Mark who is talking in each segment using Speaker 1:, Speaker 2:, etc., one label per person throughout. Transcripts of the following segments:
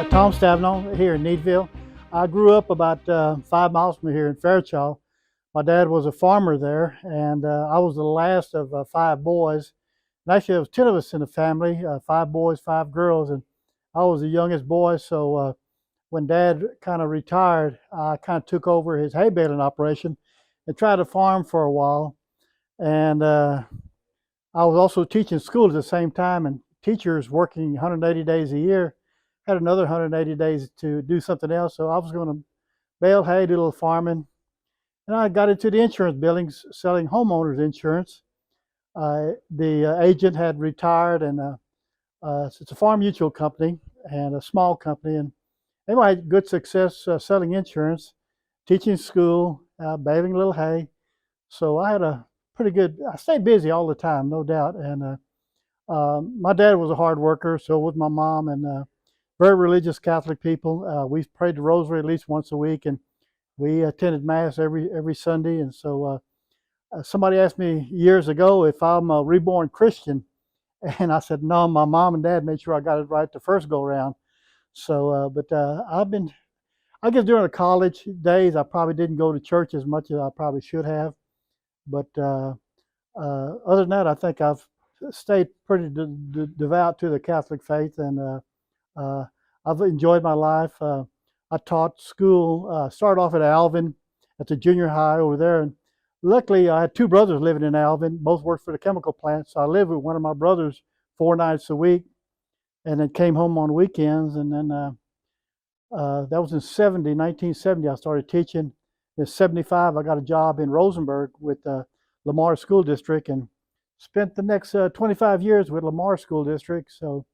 Speaker 1: Tom Stavinhoa here in Needville. I grew up about 5 miles from here in Fairchild. My dad was a farmer there, and I was the last of 5 boys. And actually, there was 10 of us in the family, 5 boys, 5 girls, and I was the youngest boy. So when Dad kind of retired, I kind of took over his hay baling operation and tried to farm for a while. And I was also teaching school at the same time, and teachers working 180 days a year had another 180 days to do something else. So I was going to bale hay, do a little farming, and I got into the insurance billings, selling homeowners insurance. The agent had retired, and it's a farm mutual company and a small company. And anyway, I had good success selling insurance, teaching school, baling a little hay. So I had a pretty good, I stayed busy all the time, no doubt. And my dad was a hard worker, so was my mom, and very religious Catholic people. We prayed the rosary at least once a week, and we attended Mass every Sunday. And so somebody asked me years ago if I'm a reborn Christian, and I said, no, my mom and dad made sure I got it right the first go around. So, I guess during the college days, I probably didn't go to church as much as I probably should have. But other than that, I think I've stayed pretty devout to the Catholic faith, and I've enjoyed my life. I taught school, started off at Alvin at the junior high over there. And luckily, I had 2 brothers living in Alvin, both worked for the chemical plant. So I lived with one of my brothers 4 nights a week, and then came home on weekends. And then that was in 1970, I started teaching. In 75, I got a job in Rosenberg with Lamar School District, and spent the next 25 years with Lamar School District. So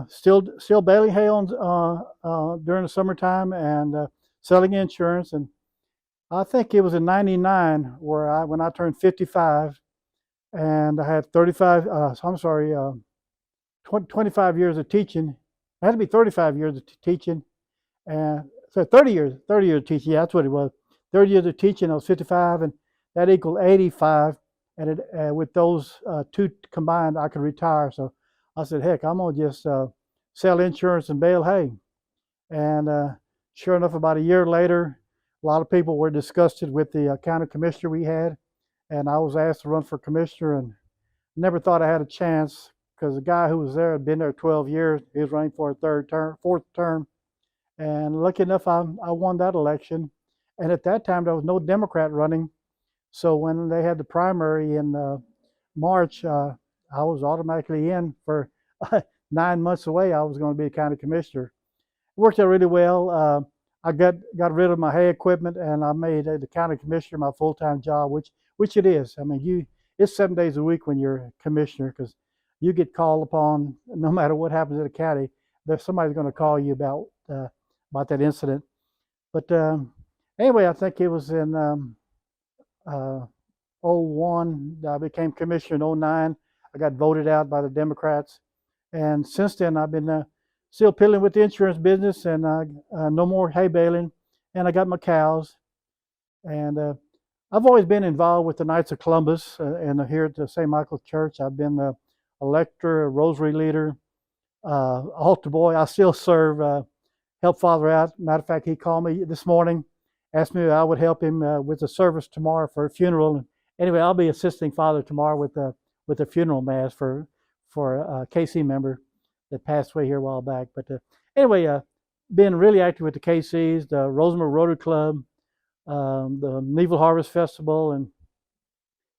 Speaker 1: still baling hay during the summertime, and selling insurance. And I think it was in '99 when I turned 55, and I had 25 years of teaching. It had to be 35 years of teaching, and so 30 years of teaching. Yeah, that's what it was. 30 years of teaching. I was 55, and that equaled 85. And with those 2 combined, I could retire. So I said, heck, I'm going to just sell insurance and bale hay. And sure enough, about a year later, a lot of people were disgusted with the county commissioner we had. And I was asked to run for commissioner, and never thought I had a chance, because the guy who was there had been there 12 years. He was running for a 4th term. And lucky enough, I won that election. And at that time, there was no Democrat running. So when they had the primary in March, I was automatically in for 9 months away. I was going to be a county commissioner. It worked out really well. I got rid of my hay equipment, and I made the county commissioner my full-time job, which it is. I mean, it's 7 days a week when you're a commissioner, because you get called upon no matter what happens in the county. There's somebody's going to call you about that incident. But anyway, I think it was in '01. I became commissioner in '09. I got voted out by the Democrats, and since then I've been still piddling with the insurance business, and no more hay baling. And I got my cows, and I've always been involved with the Knights of Columbus, and here at the St. Michael's Church. I've been a lecturer, a rosary leader, altar boy. I still serve, help Father out. Matter of fact, he called me this morning, asked me if I would help him with the service tomorrow for a funeral. And anyway, I'll be assisting Father tomorrow with a funeral mass for a KC member that passed away here a while back. But anyway, been really active with the KCs, the Rosenberg Rotary Club, the Neeville Harvest Festival,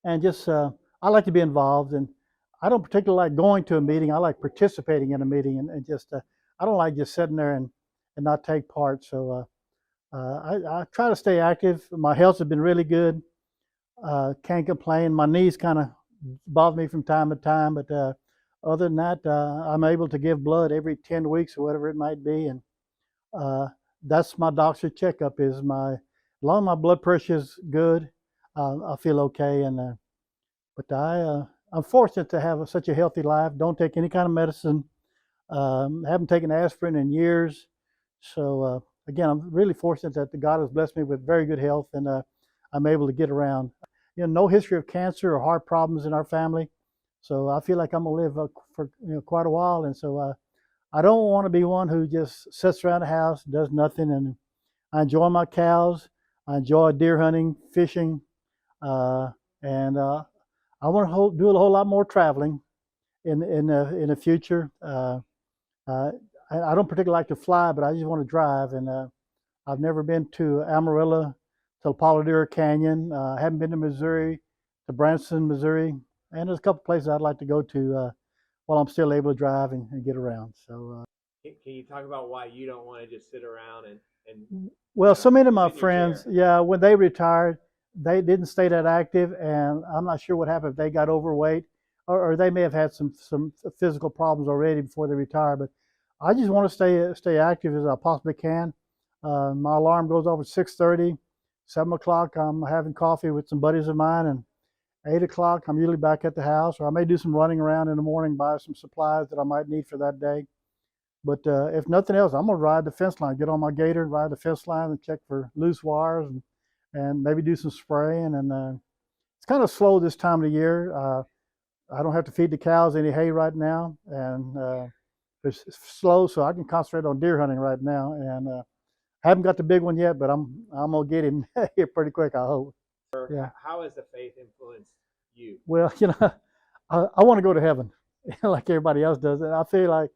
Speaker 1: and just I like to be involved. And I don't particularly like going to a meeting. I like participating in a meeting, and just I don't like just sitting there and not take part. So I try to stay active. My health has been really good. Can't complain. My knees kind of bother me from time to time, but other than that, I'm able to give blood every 10 weeks or whatever it might be, and that's my doctor's checkup. As long as my blood pressure is good, I feel okay. And but I'm fortunate to have such a healthy life. Don't take any kind of medicine. Haven't taken aspirin in years. So again, I'm really fortunate that God has blessed me with very good health, and I'm able to get around. no history of cancer or heart problems in our family. So I feel like I'm gonna live for quite a while, and so I don't want to be one who just sits around the house, does nothing. And I enjoy my cows. I enjoy deer hunting, fishing, and I want to do a whole lot more traveling in the future. I don't particularly like to fly, but I just want to drive. And I've never been to Amarillo, to Palo Duro Canyon. I haven't been to Missouri, to Branson, Missouri, and there's a couple places I'd like to go to while I'm still able to drive and get around. So,
Speaker 2: can you talk about why you don't want to just sit around and
Speaker 1: well, so many of my
Speaker 2: sit in your
Speaker 1: friends,
Speaker 2: chair?
Speaker 1: yeah, when they retired, they didn't stay that active, and I'm not sure what happened if they got overweight, or they may have had some physical problems already before they retired. But I just want to stay active as I possibly can. My alarm goes off at 6:30, 7 o'clock. I'm having coffee with some buddies of mine, and 8 o'clock I'm usually back at the house, or I may do some running around in the morning, buy some supplies that I might need for that day. But if nothing else, I'm gonna ride the fence line, get on my gator, ride the fence line, and check for loose wires, and maybe do some spraying. And it's kind of slow this time of the year. I don't have to feed the cows any hay right now, and it's slow, so I can concentrate on deer hunting right now. And I haven't got the big one yet, but I'm gonna get him here pretty quick, I hope. Yeah.
Speaker 2: How has the faith influenced you?
Speaker 1: Well, I want to go to heaven, like everybody else does, and I feel like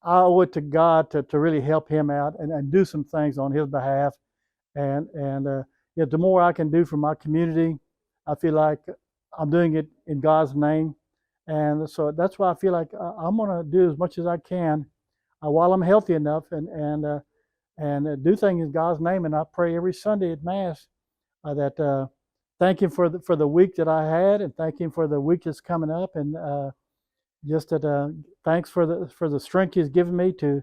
Speaker 1: I owe it to God to really help him out and do some things on his behalf. And the more I can do for my community, I feel like I'm doing it in God's name. And so that's why I feel like I'm going to do as much as I can while I'm healthy enough, and do things in God's name. And I pray every Sunday at Mass that thank Him for the week that I had, and thank Him for the week that's coming up, and just that thanks for the strength He's given me to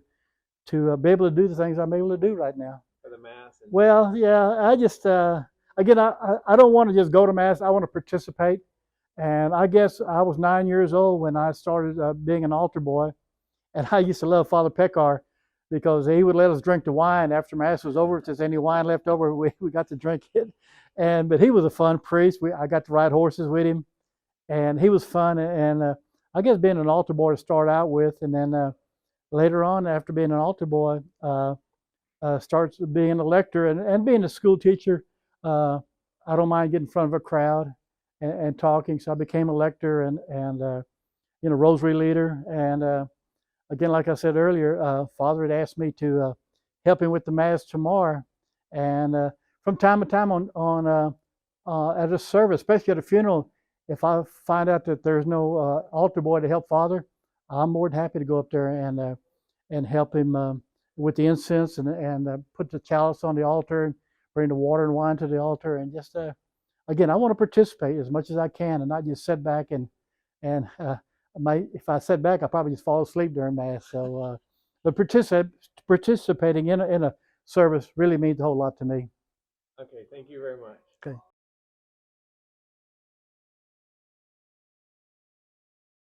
Speaker 1: be able to do the things I'm able to do right now.
Speaker 2: For the Mass?
Speaker 1: Well, yeah, I just again, I don't want to just go to Mass. I want to participate. And I guess I was 9 years old when I started being an altar boy, and I used to love Father Pekar because he would let us drink the wine after Mass was over. If there's any wine left over, we got to drink it. But he was a fun priest. I got to ride horses with him, and he was fun. And I guess being an altar boy to start out with, and then later on, after being an altar boy, starts being an lector and being a school teacher. I don't mind getting in front of a crowd and talking. So I became a lector and rosary leader. And again, like I said earlier, Father had asked me to help him with the Mass tomorrow. And from time to time at a service, especially at a funeral, if I find out that there's no altar boy to help Father, I'm more than happy to go up there and help him with the incense and put the chalice on the altar and bring the water and wine to the altar. And just again, I want to participate as much as I can and not just sit back and if I sit back, I probably just fall asleep during Mass. So, but participating in a service really means a whole lot to me.
Speaker 2: Okay, thank you very much.
Speaker 1: Okay.